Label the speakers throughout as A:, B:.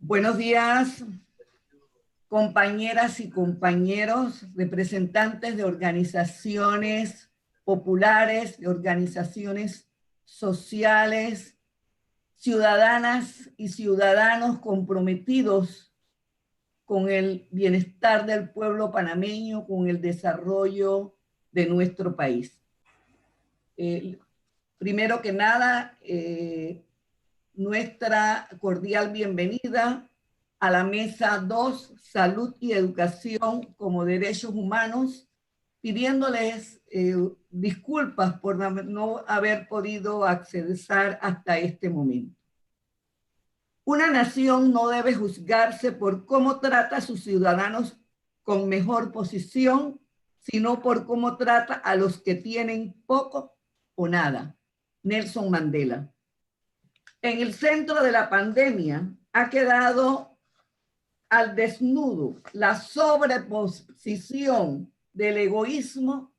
A: Buenos días, compañeras y compañeros, representantes de organizaciones populares, de organizaciones sociales, ciudadanas y ciudadanos comprometidos con el bienestar del pueblo panameño, con el desarrollo de nuestro país. Primero que nada, nuestra cordial bienvenida a la mesa 2, Salud y Educación como Derechos Humanos, pidiéndoles disculpas por no haber podido acceder hasta este momento. Una nación no debe juzgarse por cómo trata a sus ciudadanos con mejor posición, sino por cómo trata a los que tienen poco o nada. Nelson Mandela. En el centro de la pandemia ha quedado al desnudo la sobreposición del egoísmo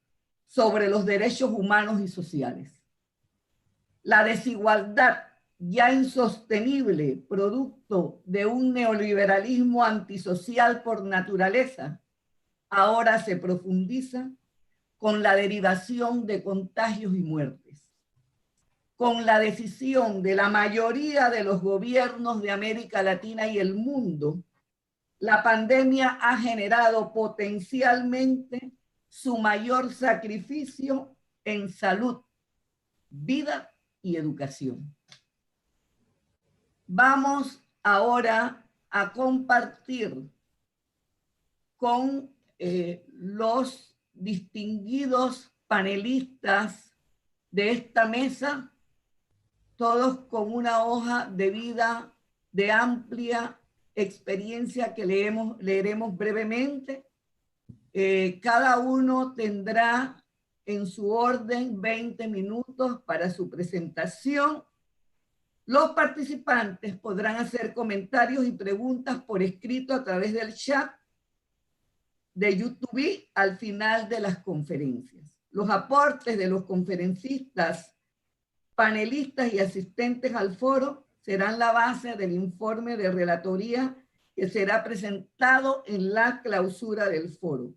A: sobre los derechos humanos y sociales. La desigualdad ya insostenible, producto de un neoliberalismo antisocial por naturaleza, ahora se profundiza con la derivación de contagios y muertes. Con la decisión de la mayoría de los gobiernos de América Latina y el mundo, la pandemia ha generado potencialmente su mayor sacrificio en salud, vida y educación. Vamos ahora a compartir con los distinguidos panelistas de esta mesa, todos con una hoja de vida de amplia experiencia que leeremos brevemente. Cada uno tendrá en su orden 20 minutos para su presentación. Los participantes podrán hacer comentarios y preguntas por escrito a través del chat de YouTube al final de las conferencias. Los aportes de los conferencistas, panelistas y asistentes al foro serán la base del informe de relatoría que será presentado en la clausura del foro.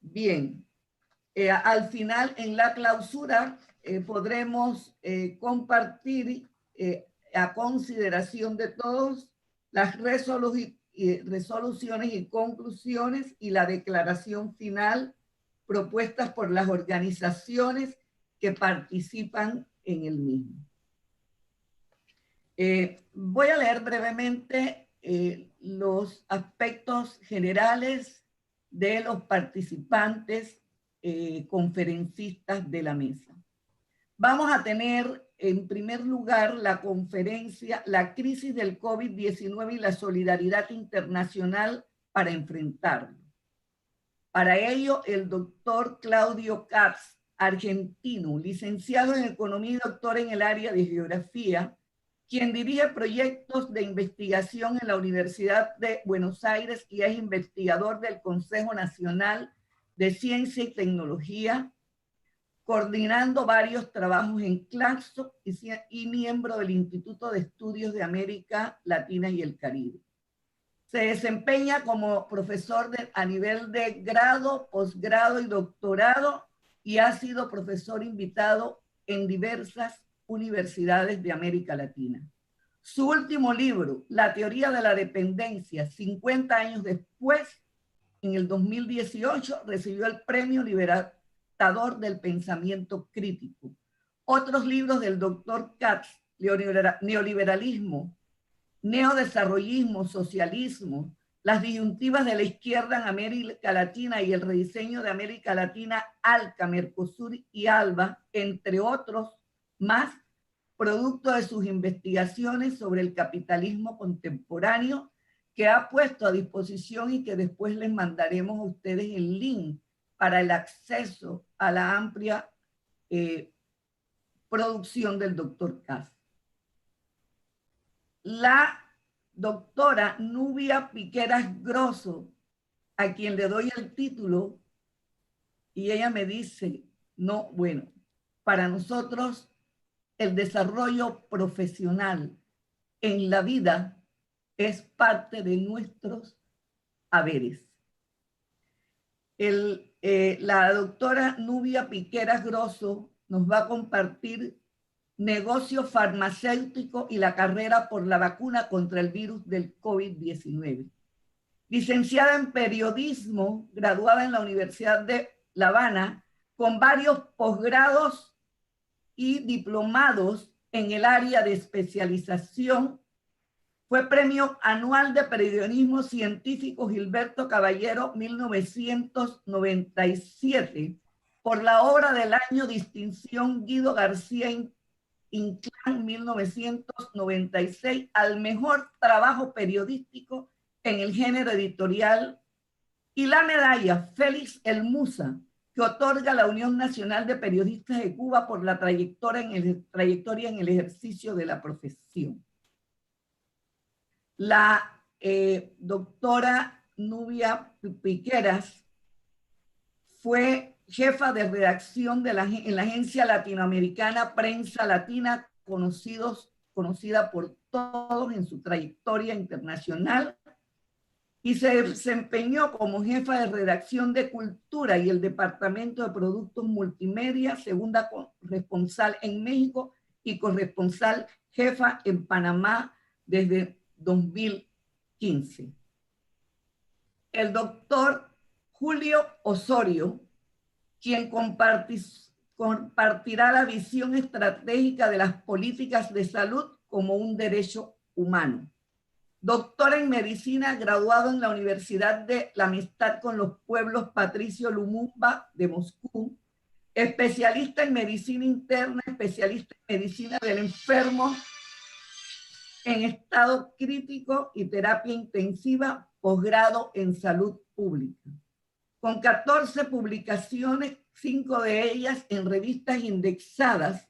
A: Bien, al final en la clausura podremos compartir a consideración de todos las resoluciones y conclusiones y la declaración final propuestas por las organizaciones que participan en el mismo. Voy a leer brevemente los aspectos generales de los participantes conferencistas de la mesa. Vamos a tener en primer lugar la conferencia La crisis del COVID-19 y la solidaridad internacional para enfrentarlo. Para ello, el doctor Claudio Katz, argentino, licenciado en Economía y doctor en el área de Geografía, quien dirige proyectos de investigación en la Universidad de Buenos Aires y es investigador del Consejo Nacional de Ciencia y Tecnología, coordinando varios trabajos en Claxo y miembro del Instituto de Estudios de América Latina y el Caribe. Se desempeña como profesor a nivel de grado, posgrado y doctorado y ha sido profesor invitado en diversas universidades de América Latina. Su último libro, La teoría de la dependencia, 50 años después, en el 2018, recibió el Premio Libertador del Pensamiento Crítico. Otros libros del doctor Katz, Neoliberalismo, Neodesarrollismo, Socialismo, las disyuntivas de la izquierda en América Latina y el rediseño de América Latina, ALCA, Mercosur y ALBA, entre otros más, producto de sus investigaciones sobre el capitalismo contemporáneo, que ha puesto a disposición y que después les mandaremos a ustedes el link para el acceso a la amplia producción del doctor Katz. La doctora Nubia Piqueras Grosso, a quien le doy el título, y ella me dice, no, bueno, para nosotros el desarrollo profesional en la vida es parte de nuestros haberes. La doctora Nubia Piqueras Grosso nos va a compartir negocio farmacéutico y la carrera por la vacuna contra el virus del COVID-19. Licenciada en periodismo, graduada en la Universidad de La Habana, con varios posgrados y diplomados en el área de especialización. Fue Premio Anual de Periodismo Científico Gilberto Caballero 1997 por la obra del año Distinción Guido García Inclán 1996 al mejor trabajo periodístico en el género editorial, y la medalla Félix El Musa, que otorga la Unión Nacional de Periodistas de Cuba por la trayectoria en el ejercicio de la profesión. La doctora Nubia Piqueras fue jefa de redacción en la agencia latinoamericana Prensa Latina, conocida por todos en su trayectoria internacional, y se desempeñó como jefa de redacción de Cultura y el Departamento de Productos Multimedia, segunda corresponsal en México y corresponsal jefa en Panamá desde 2015. El doctor Julio Osorio, quien compartirá la visión estratégica de las políticas de salud como un derecho humano. Doctor en medicina, graduado en la Universidad de la Amistad con los Pueblos Patricio Lumumba de Moscú, especialista en medicina interna, especialista en medicina del enfermo en estado crítico y terapia intensiva, posgrado en salud pública. Con 14 publicaciones, 5 de ellas en revistas indexadas,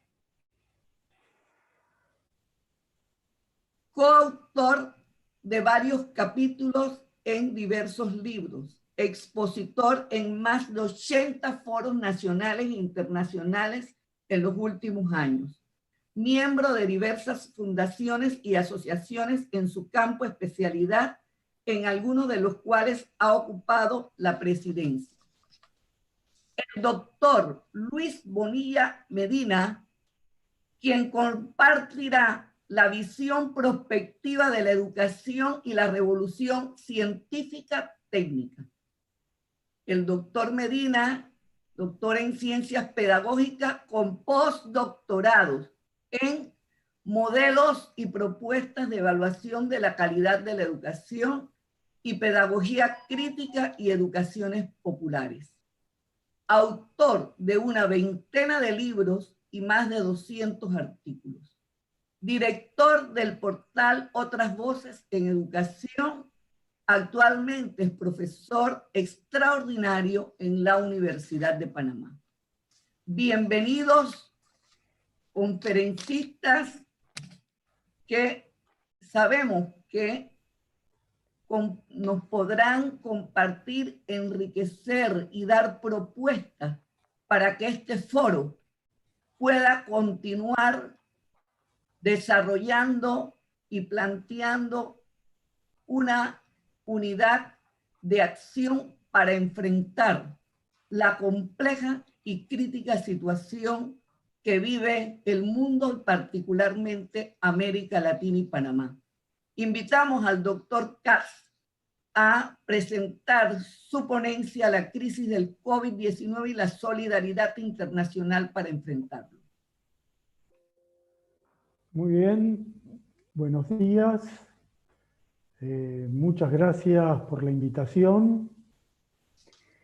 A: coautor de varios capítulos en diversos libros, expositor en más de 80 foros nacionales e internacionales en los últimos años, miembro de diversas fundaciones y asociaciones en su campo especialidad, en algunos de los cuales ha ocupado la presidencia. El doctor Luis Bonilla Medina, quien compartirá la visión prospectiva de la educación y la revolución científica técnica. El doctor Medina, doctor en ciencias pedagógicas con postdoctorados en modelos y propuestas de evaluación de la calidad de la educación y pedagogía crítica y educaciones populares. Autor de una veintena de libros y más de 200 artículos. Director del portal Otras Voces en Educación. Actualmente es profesor extraordinario en la Universidad de Panamá. Bienvenidos, conferencistas, que sabemos que nos podrán compartir, enriquecer y dar propuestas para que este foro pueda continuar desarrollando y planteando una unidad de acción para enfrentar la compleja y crítica situación que vive el mundo, y particularmente América Latina y Panamá. Invitamos al doctor Katz a presentar su ponencia, La crisis del COVID-19 y la solidaridad internacional para enfrentarlo.
B: Muy bien, buenos días. Muchas gracias por la invitación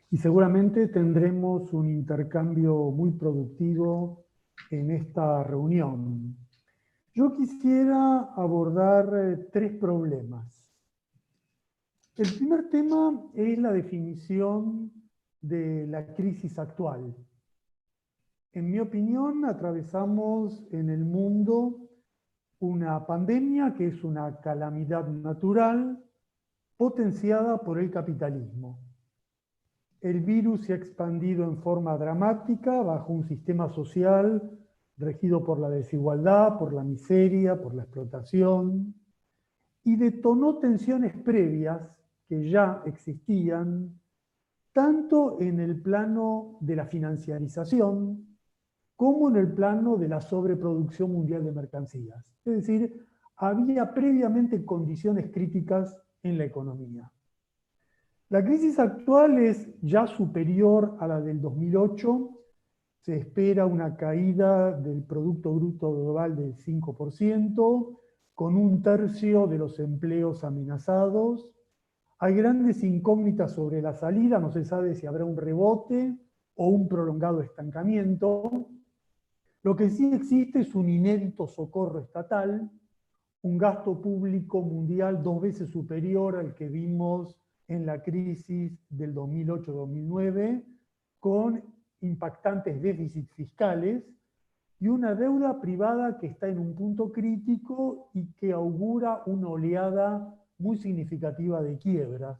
B: y seguramente tendremos un intercambio muy productivo en esta reunión. Yo quisiera abordar 3 problemas. El primer tema es la definición de la crisis actual. En mi opinión, atravesamos en el mundo una pandemia que es una calamidad natural potenciada por el capitalismo. El virus se ha expandido en forma dramática bajo un sistema social regido por la desigualdad, por la miseria, por la explotación. y detonó tensiones previas que ya existían, tanto en el plano de la financiarización como en el plano de la sobreproducción mundial de mercancías. Es decir, había previamente condiciones críticas en la economía. La crisis actual es ya superior a la del 2008. Se espera una caída del Producto Bruto Global del 5%, con un tercio de los empleos amenazados. Hay grandes incógnitas sobre la salida, no se sabe si habrá un rebote o un prolongado estancamiento. Lo que sí existe es un inédito socorro estatal, un gasto público mundial 2 veces superior al que vimos en la crisis del 2008-2009, con impactantes déficits fiscales y una deuda privada que está en un punto crítico y que augura una oleada muy significativa de quiebras.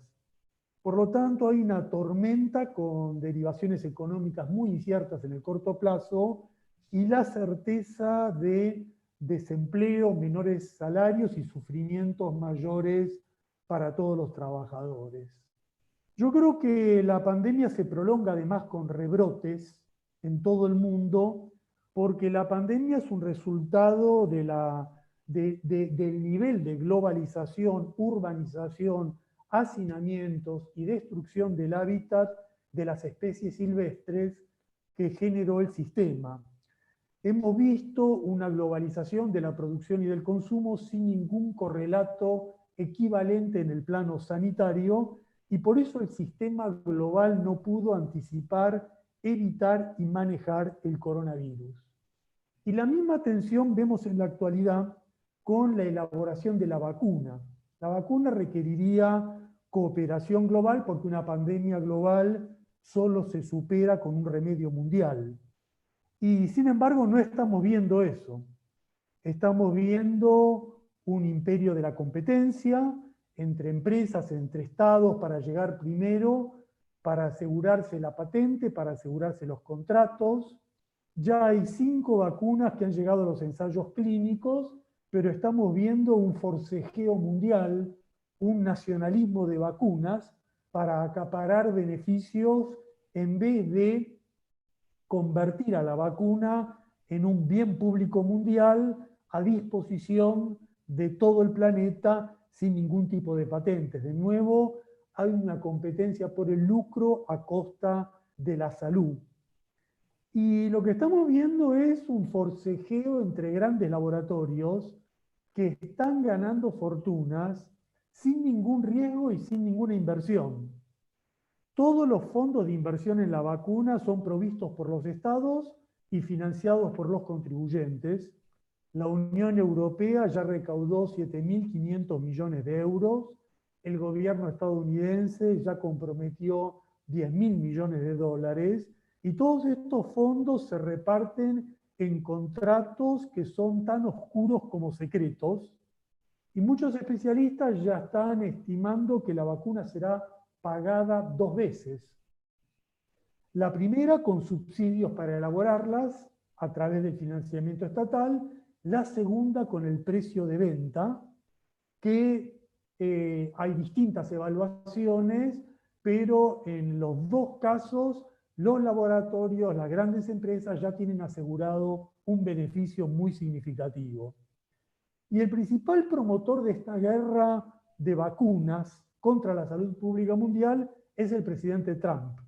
B: Por lo tanto, hay una tormenta con derivaciones económicas muy inciertas en el corto plazo y la certeza de desempleo, menores salarios y sufrimientos mayores para todos los trabajadores. Yo creo que la pandemia se prolonga además con rebrotes en todo el mundo, porque la pandemia es un resultado del nivel de globalización, urbanización, hacinamientos y destrucción del hábitat de las especies silvestres que generó el sistema. Hemos visto una globalización de la producción y del consumo sin ningún correlato equivalente en el plano sanitario, y por eso el sistema global no pudo anticipar, evitar y manejar el coronavirus. Y la misma tensión vemos en la actualidad con la elaboración de la vacuna. La vacuna requeriría cooperación global porque una pandemia global solo se supera con un remedio mundial. Y sin embargo no estamos viendo eso. Estamos viendo un imperio de la competencia entre empresas, entre estados, para llegar primero, para asegurarse la patente, para asegurarse los contratos. Ya hay 5 vacunas que han llegado a los ensayos clínicos, pero estamos viendo un forcejeo mundial, un nacionalismo de vacunas para acaparar beneficios en vez de convertir a la vacuna en un bien público mundial a disposición de todo el planeta sin ningún tipo de patentes. De nuevo, hay una competencia por el lucro a costa de la salud. Y lo que estamos viendo es un forcejeo entre grandes laboratorios que están ganando fortunas sin ningún riesgo y sin ninguna inversión. Todos los fondos de inversión en la vacuna son provistos por los estados y financiados por los contribuyentes. La Unión Europea ya recaudó 7.500 millones de euros. El gobierno estadounidense ya comprometió 10.000 millones de dólares. Y todos estos fondos se reparten en contratos que son tan oscuros como secretos. Y muchos especialistas ya están estimando que la vacuna será pagada 2 veces. La primera con subsidios para elaborarlas a través del financiamiento estatal, la segunda con el precio de venta, que hay distintas evaluaciones, pero en los 2 casos los laboratorios, las grandes empresas ya tienen asegurado un beneficio muy significativo. Y el principal promotor de esta guerra de vacunas contra la salud pública mundial es el presidente Trump,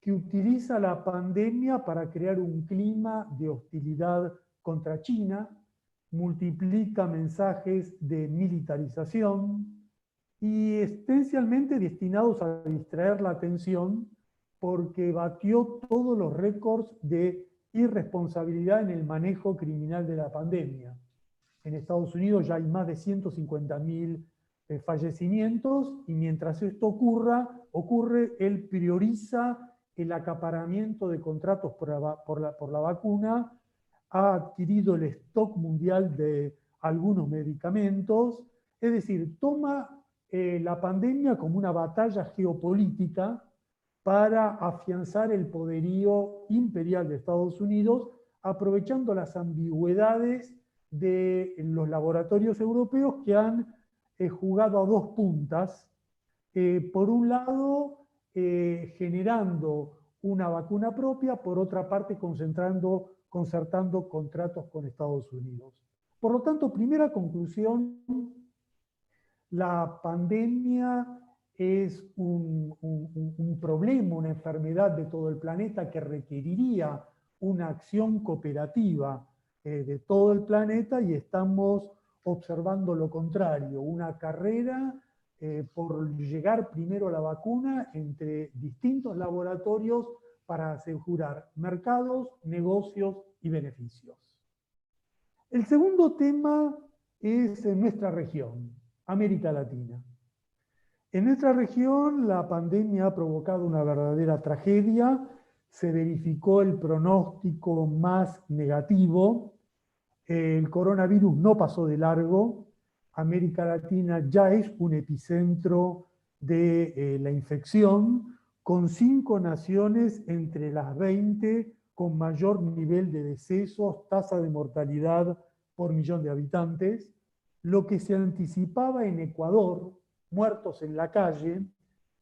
B: que utiliza la pandemia para crear un clima de hostilidad contra China, multiplica mensajes de militarización y esencialmente destinados a distraer la atención porque batió todos los récords de irresponsabilidad en el manejo criminal de la pandemia. En Estados Unidos ya hay más de 150.000 fallecimientos y mientras esto ocurre, él prioriza el acaparamiento de contratos por la vacuna, ha adquirido el stock mundial de algunos medicamentos, es decir, toma la pandemia como una batalla geopolítica para afianzar el poderío imperial de Estados Unidos, aprovechando las ambigüedades de los laboratorios europeos que han jugado a dos puntas. Por un lado, generando una vacuna propia, por otra parte, concertando contratos con Estados Unidos. Por lo tanto, primera conclusión, la pandemia es un problema, una enfermedad de todo el planeta que requeriría una acción cooperativa de todo el planeta, y estamos observando lo contrario, una carrera por llegar primero a la vacuna entre distintos laboratorios para asegurar mercados, negocios y beneficios. El segundo tema es en nuestra región, América Latina. En nuestra región la pandemia ha provocado una verdadera tragedia, se verificó el pronóstico más negativo, el coronavirus no pasó de largo, América Latina ya es un epicentro de la infección, con 5 naciones entre las 20 con mayor nivel de decesos, tasa de mortalidad por millón de habitantes. Lo que se anticipaba en Ecuador, muertos en la calle,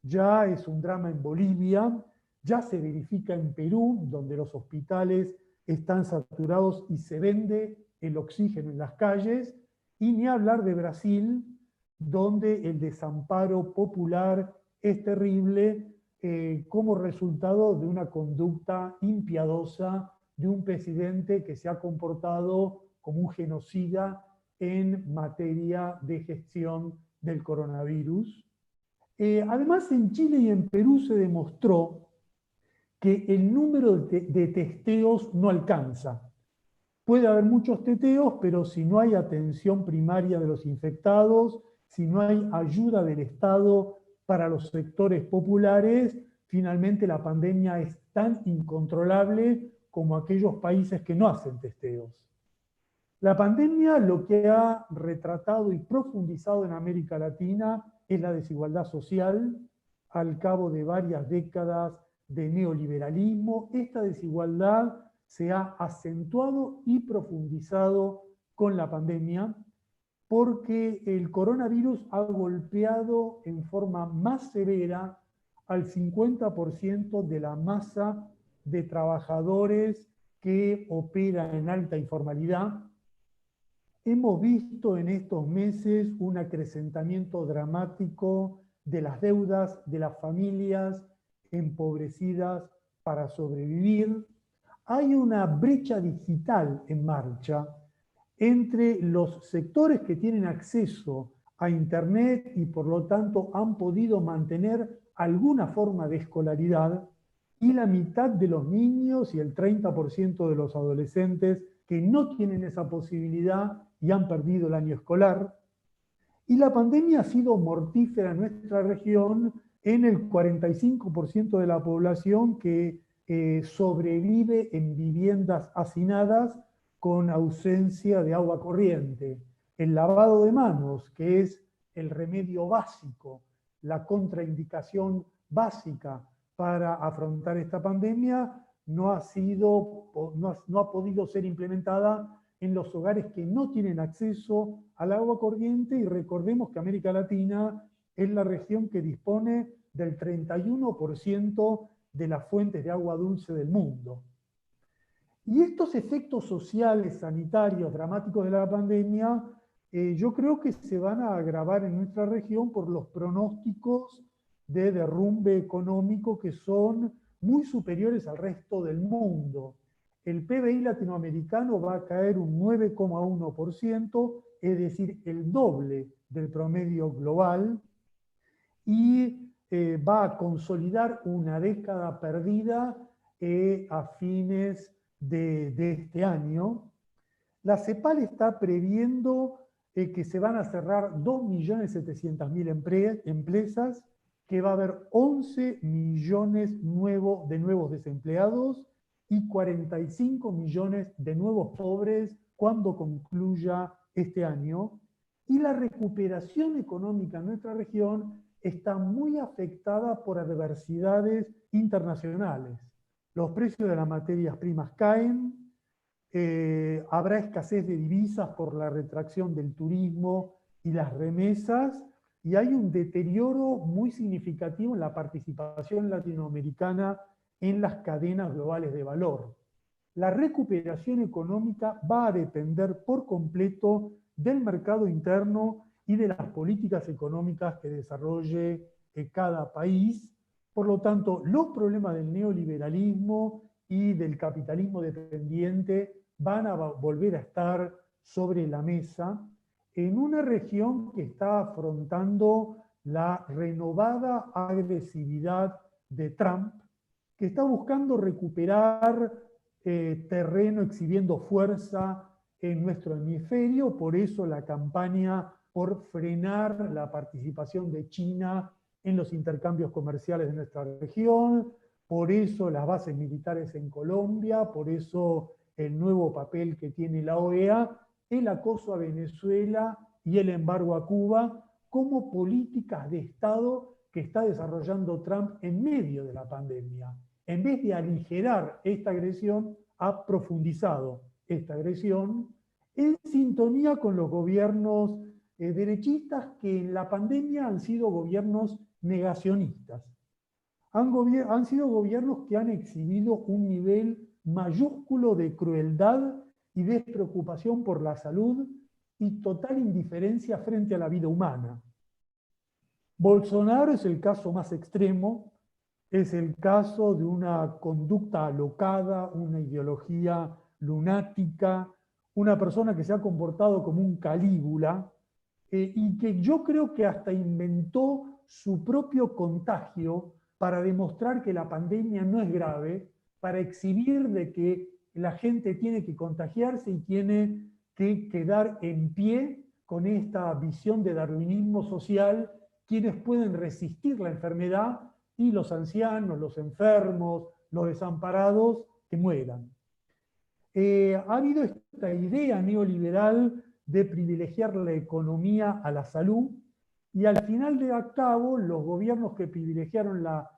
B: ya es un drama en Bolivia, ya se verifica en Perú, donde los hospitales están saturados y se vende el oxígeno en las calles, y ni hablar de Brasil, donde el desamparo popular es terrible como resultado de una conducta impiadosa de un presidente que se ha comportado como un genocida en materia de gestión del coronavirus. Además, en Chile y en Perú se demostró que el número de testeos no alcanza. Puede haber muchos teteos, pero si no hay atención primaria de los infectados, si no hay ayuda del Estado para los sectores populares, finalmente la pandemia es tan incontrolable como aquellos países que no hacen testeos. La pandemia lo que ha retratado y profundizado en América Latina es la desigualdad social. Al cabo de varias décadas de neoliberalismo, esta desigualdad se ha acentuado y profundizado con la pandemia, porque el coronavirus ha golpeado en forma más severa al 50% de la masa de trabajadores que opera en alta informalidad. Hemos visto en estos meses un acrecentamiento dramático de las deudas de las familias empobrecidas para sobrevivir. Hay una brecha digital en marcha entre los sectores que tienen acceso a Internet y por lo tanto han podido mantener alguna forma de escolaridad, y la mitad de los niños y el 30% de los adolescentes que no tienen esa posibilidad y han perdido el año escolar. Y la pandemia ha sido mortífera en nuestra región en el 45% de la población que sobrevive en viviendas hacinadas con ausencia de agua corriente. El lavado de manos, que es el remedio básico, la contraindicación básica para afrontar esta pandemia, no ha podido ser implementada en los hogares que no tienen acceso al agua corriente, y recordemos que América Latina es la región que dispone del 31% de las fuentes de agua dulce del mundo. Y estos efectos sociales, sanitarios, dramáticos de la pandemia, yo creo que se van a agravar en nuestra región por los pronósticos de derrumbe económico que son muy superiores al resto del mundo. El PBI latinoamericano va a caer un 9,1%, es decir, el doble del promedio global, y va a consolidar una década perdida a fines de este año. La CEPAL está previendo que se van a cerrar 2.700.000 empresas, que va a haber 11 millones de nuevos desempleados y 45 millones de nuevos pobres cuando concluya este año. Y la recuperación económica en nuestra región está muy afectada por adversidades internacionales. Los precios de las materias primas caen, habrá escasez de divisas por la retracción del turismo y las remesas, y hay un deterioro muy significativo en la participación latinoamericana en las cadenas globales de valor. La recuperación económica va a depender por completo del mercado interno y de las políticas económicas que desarrolle cada país. Por lo tanto, los problemas del neoliberalismo y del capitalismo dependiente van a volver a estar sobre la mesa en una región que está afrontando la renovada agresividad de Trump, que está buscando recuperar terreno exhibiendo fuerza en nuestro hemisferio, por eso la campaña por frenar la participación de China en los intercambios comerciales de nuestra región, por eso las bases militares en Colombia, por eso el nuevo papel que tiene la OEA, el acoso a Venezuela y el embargo a Cuba como políticas de Estado que está desarrollando Trump en medio de la pandemia. En vez de aligerar esta agresión, ha profundizado esta agresión en sintonía con los gobiernos derechistas que en la pandemia han sido gobiernos negacionistas. Han sido gobiernos que han exhibido un nivel mayúsculo de crueldad y despreocupación por la salud y total indiferencia frente a la vida humana. Bolsonaro es el caso más extremo, es el caso de una conducta alocada, una ideología lunática, una persona que se ha comportado como un Calígula y que yo creo que hasta inventó su propio contagio para demostrar que la pandemia no es grave, para exhibir de que la gente tiene que contagiarse y tiene que quedar en pie con esta visión de darwinismo social, quienes pueden resistir la enfermedad y los ancianos, los enfermos, los desamparados, que mueran. Ha habido esta idea neoliberal de privilegiar la economía a la salud y al final de cabo los gobiernos que privilegiaron la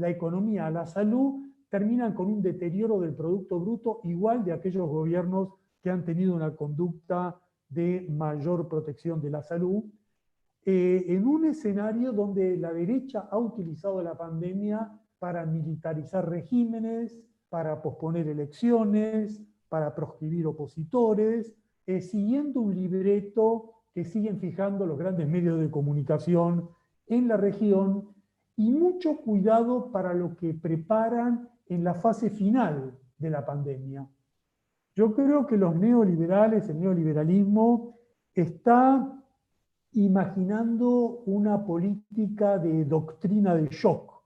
B: economía a la salud terminan con un deterioro del Producto Bruto igual de aquellos gobiernos que han tenido una conducta de mayor protección de la salud, en un escenario donde la derecha ha utilizado la pandemia para militarizar regímenes, para posponer elecciones, para proscribir opositores, siguiendo un libreto que siguen fijando los grandes medios de comunicación en la región, y mucho cuidado para lo que preparan en la fase final de la pandemia. Yo creo que los neoliberales, el neoliberalismo, está imaginando una política de doctrina de shock,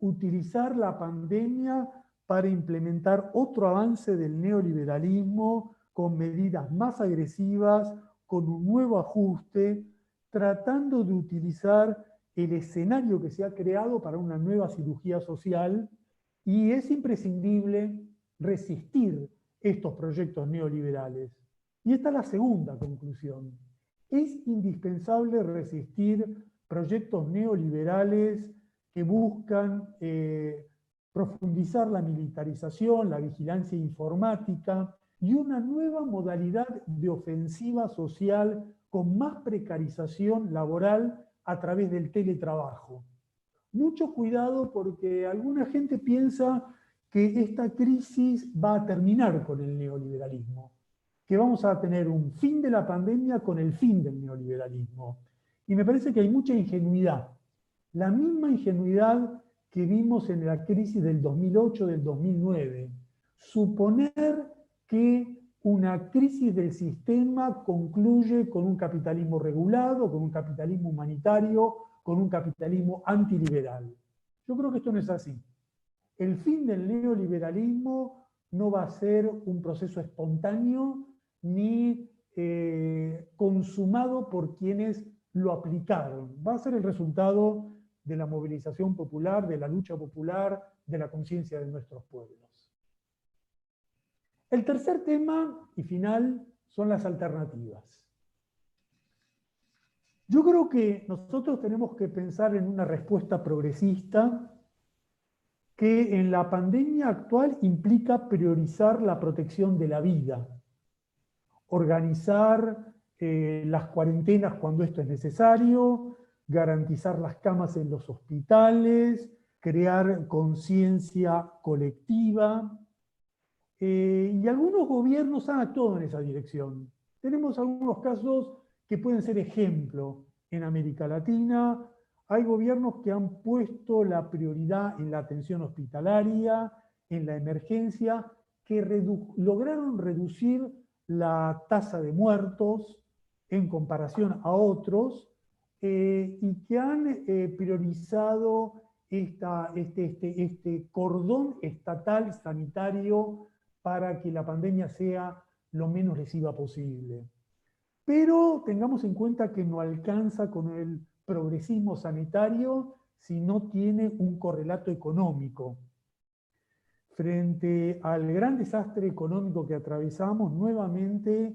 B: utilizar la pandemia para implementar otro avance del neoliberalismo con medidas más agresivas, con un nuevo ajuste, tratando de utilizar el escenario que se ha creado para una nueva cirugía social, y es imprescindible resistir estos proyectos neoliberales. Y esta es la segunda conclusión. Es indispensable resistir proyectos neoliberales que buscan profundizar la militarización, la vigilancia informática y una nueva modalidad de ofensiva social con más precarización laboral a través del teletrabajo. Mucho cuidado porque alguna gente piensa que esta crisis va a terminar con el neoliberalismo, que vamos a tener un fin de la pandemia con el fin del neoliberalismo. Y me parece que hay mucha ingenuidad. La misma ingenuidad que vimos en la crisis del 2008, del 2009. Suponer que una crisis del sistema concluye con un capitalismo regulado, con un capitalismo humanitario, con un capitalismo antiliberal. Yo creo que esto no es así. El fin del neoliberalismo no va a ser un proceso espontáneo ni consumado por quienes lo aplicaron. Va a ser el resultado de la movilización popular, de la lucha popular, de la conciencia de nuestros pueblos. El tercer tema y final son las alternativas. Yo creo que nosotros tenemos que pensar en una respuesta progresista que en la pandemia actual implica priorizar la protección de la vida, organizar las cuarentenas cuando esto es necesario, garantizar las camas en los hospitales, crear conciencia colectiva. Y algunos gobiernos han actuado en esa dirección. Tenemos algunos casos que pueden ser ejemplo en América Latina. Hay gobiernos que han puesto la prioridad en la atención hospitalaria, en la emergencia, que lograron reducir la tasa de muertos en comparación a otros, y que han priorizado este cordón estatal sanitario para que la pandemia sea lo menos lesiva posible. Pero tengamos en cuenta que no alcanza con el progresismo sanitario si no tiene un correlato económico. Frente al gran desastre económico que atravesamos, nuevamente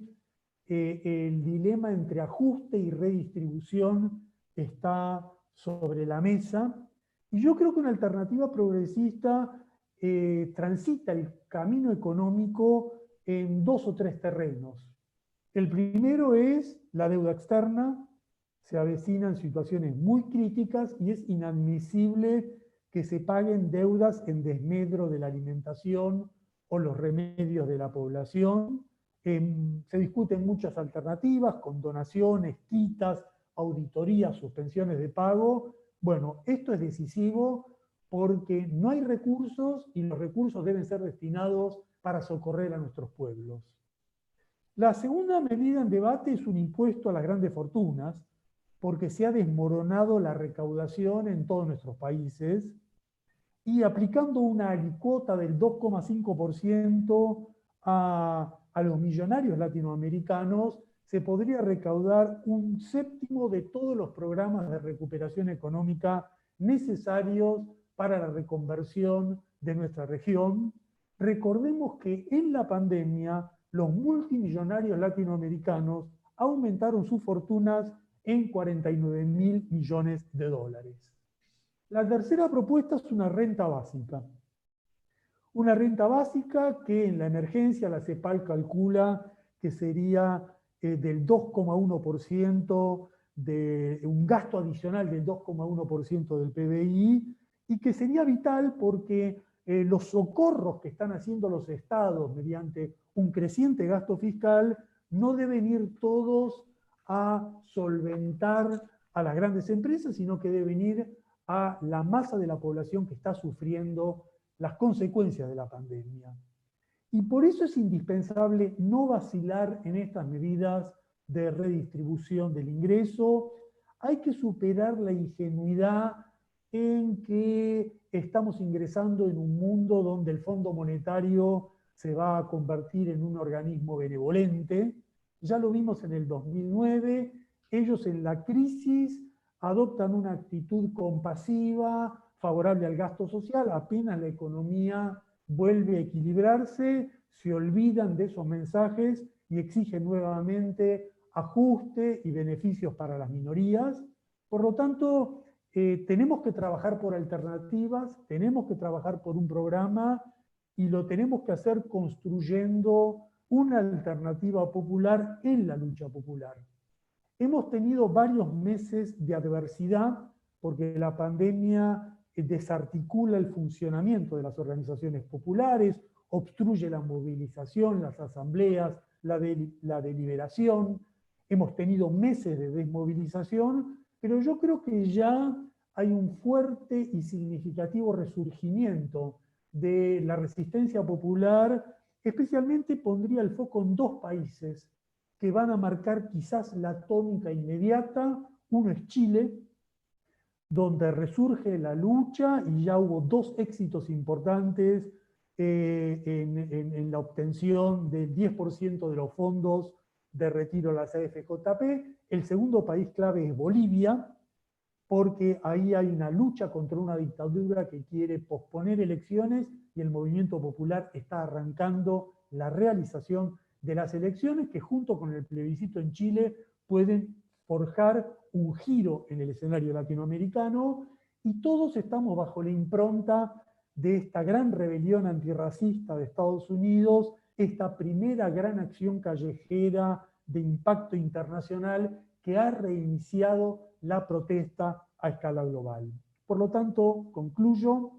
B: el dilema entre ajuste y redistribución está sobre la mesa. Y yo creo que una alternativa progresista transita el camino económico en 2 o 3 terrenos. El primero es la deuda externa. Se avecinan situaciones muy críticas y es inadmisible que se paguen deudas en desmedro de la alimentación o los remedios de la población. Se discuten muchas alternativas, condonaciones, quitas, auditorías, suspensiones de pago. Bueno, esto es decisivo porque no hay recursos y los recursos deben ser destinados para socorrer a nuestros pueblos. La segunda medida en debate es un impuesto a las grandes fortunas, porque se ha desmoronado la recaudación en todos nuestros países, y aplicando una alícuota del 2,5% a los millonarios latinoamericanos, se podría recaudar 1/7 de todos los programas de recuperación económica necesarios para la reconversión de nuestra región. Recordemos que en la pandemia los multimillonarios latinoamericanos aumentaron sus fortunas en 49.000 millones de dólares. La tercera propuesta es una renta básica. Una renta básica que en la emergencia la CEPAL calcula que sería del 2,1%, de un gasto adicional del 2,1% del PBI, y que sería vital porque los socorros que están haciendo los estados mediante un creciente gasto fiscal no deben ir todos a solventar a las grandes empresas, sino que deben ir a la masa de la población que está sufriendo las consecuencias de la pandemia. Y por eso es indispensable no vacilar en estas medidas de redistribución del ingreso. Hay que superar la ingenuidad en que estamos ingresando en un mundo donde el Fondo Monetario se va a convertir en un organismo benevolente. Ya lo vimos en el 2009, ellos en la crisis adoptan una actitud compasiva, favorable al gasto social, apenas la economía vuelve a equilibrarse, se olvidan de esos mensajes y exigen nuevamente ajuste y beneficios para las minorías. Por lo tanto, tenemos que trabajar por alternativas, tenemos que trabajar por un programa y lo tenemos que hacer construyendo una alternativa popular en la lucha popular. Hemos tenido varios meses de adversidad porque la pandemia desarticula el funcionamiento de las organizaciones populares, obstruye la movilización, las asambleas, la deliberación. Hemos tenido meses de desmovilización, pero yo creo que ya hay un fuerte y significativo resurgimiento de la resistencia popular. Especialmente pondría el foco en 2 países que van a marcar quizás la tónica inmediata. Uno es Chile, donde resurge la lucha y ya hubo 2 éxitos importantes en la obtención del 10% de los fondos de retiro a las AFJP. El segundo país clave es Bolivia, porque ahí hay una lucha contra una dictadura que quiere posponer elecciones y el movimiento popular está arrancando la realización de las elecciones que junto con el plebiscito en Chile pueden forjar un giro en el escenario latinoamericano, y todos estamos bajo la impronta de esta gran rebelión antirracista de Estados Unidos, esta primera gran acción callejera de impacto internacional que ha reiniciado la protesta a escala global. Por lo tanto, concluyo,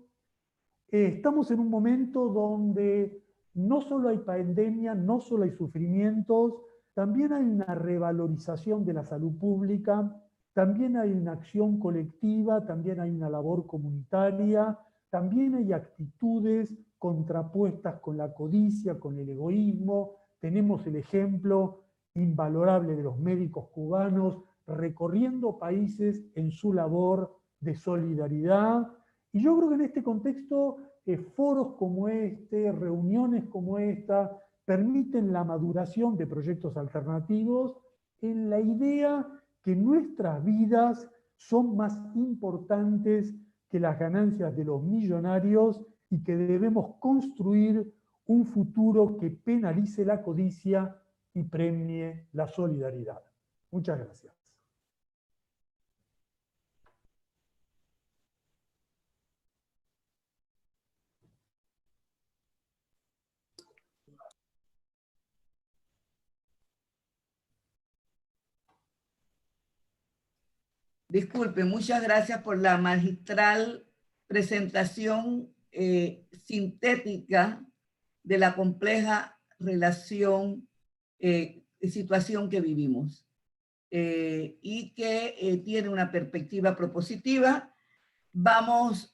B: estamos en un momento donde no solo hay pandemia, no solo hay sufrimientos, también hay una revalorización de la salud pública, también hay una acción colectiva, también hay una labor comunitaria, también hay actitudes contrapuestas con la codicia, con el egoísmo. Tenemos el ejemplo invalorable de los médicos cubanos recorriendo países en su labor de solidaridad. Y yo creo que en este contexto, foros como este, reuniones como esta, permiten la maduración de proyectos alternativos en la idea que nuestras vidas son más importantes que las ganancias de los millonarios y que debemos construir un futuro que penalice la codicia y premie la solidaridad. Muchas gracias.
A: Disculpe, muchas gracias por la magistral presentación sintética de la compleja relación, situación que vivimos y que tiene una perspectiva propositiva. Vamos